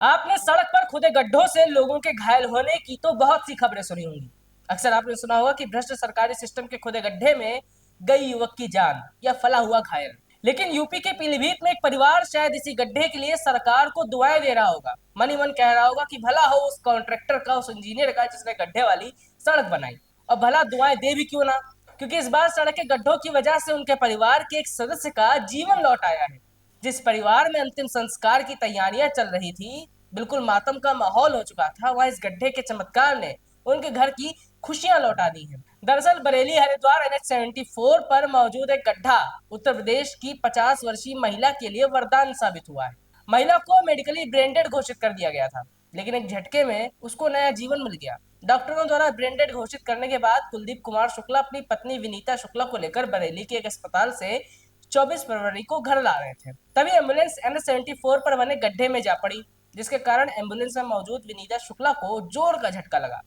आपने सड़क पर खुदे गड्ढों से लोगों के घायल होने की तो बहुत सी खबरें सुनी होंगी। अक्सर आपने सुना होगा कि भ्रष्ट सरकारी सिस्टम के खुदे गड्ढे में गई युवक की जान या फला हुआ घायल। लेकिन यूपी के पीलीभीत में एक परिवार शायद इसी गड्ढे के लिए सरकार को दुआएं दे रहा होगा, मनी मन कह रहा होगा कि भला हो उस कॉन्ट्रैक्टर का, उस इंजीनियर का जिसने गड्ढे वाली सड़क बनाई। और भला दुआएं दे भी क्यों ना, क्योंकि इस बार सड़क के गड्ढों की वजह से उनके परिवार के एक सदस्य का जीवन लौट आया है। जिस परिवार में अंतिम संस्कार की तैयारियां चल रही थी, बिल्कुल मातम का माहौल हो चुका था, वहां इस गड्ढे के चमत्कार ने उनके घर की खुशियां लौटा दी हैं। दरअसल बरेली हरिद्वार NH-74 पर मौजूद एक गड्ढा उत्तर प्रदेश की 50 वर्षीय महिला के लिए वरदान साबित हुआ है। महिला को मेडिकली ब्रेनडेड घोषित कर दिया गया था, लेकिन एक झटके में उसको नया जीवन मिल गया। डॉक्टरों द्वारा ब्रेनडेड घोषित करने के बाद कुलदीप कुमार शुक्ला अपनी पत्नी विनीता शुक्ला को लेकर बरेली के एक अस्पताल से 24 फरवरी को घर ला रहे थे। तभी एम्बुलेंस NH-74 पर बने गड्ढे में जा पड़ी, जिसके कारण एम्बुलेंस में मौजूद विनीता शुक्ला को जोर का झटका लगा,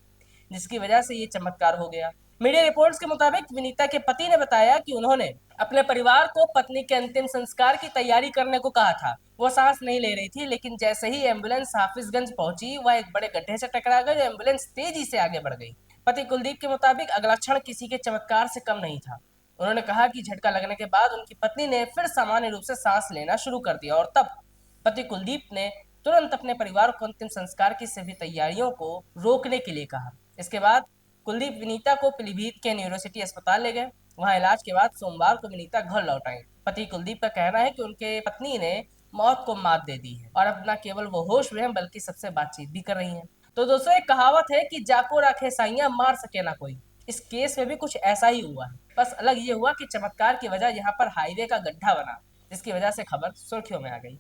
जिसकी वजह से ये चमत्कार हो गया। मीडिया रिपोर्ट्स के मुताबिक विनीता के पति ने बताया कि उन्होंने अपने परिवार को पत्नी के अंतिम संस्कार की तैयारी करने को कहा था। वो सांस नहीं ले रही थी, लेकिन जैसे ही एम्बुलेंस हाफिजगंज पहुंची, वह एक बड़े गड्ढे से टकरा गई। एम्बुलेंस तेजी से आगे बढ़ गई। पति कुलदीप के मुताबिक अगला क्षण किसी के चमत्कार से कम नहीं था। उन्होंने कहा कि झटका लगने के बाद उनकी पत्नी ने फिर सामान्य रूप से सांस लेना शुरू कर दिया, और तब पति कुलदीप ने तुरंत अपने परिवार को अंतिम संस्कार की सभी तैयारियों को रोकने के लिए कहा। इसके बाद कुलदीप विनीता को पीलीभीत के यूनिवर्सिटी अस्पताल ले गए। वहां इलाज के बाद सोमवार को विनीता घर लौट आई। पति कुलदीप का कहना है कि उनके पत्नी ने मौत को मात दे दी है और अब न केवल वो होश में है, बल्कि सबसे बातचीत भी कर रही हैं। तो दोस्तों, एक कहावत है कि जाको राखे साइयां मार सके ना कोई। इस केस में भी कुछ ऐसा ही हुआ है। बस अलग ये हुआ कि चमत्कार की वजह यहाँ पर हाईवे का गड्ढा बना, जिसकी वजह से खबर सुर्खियों में आ गई।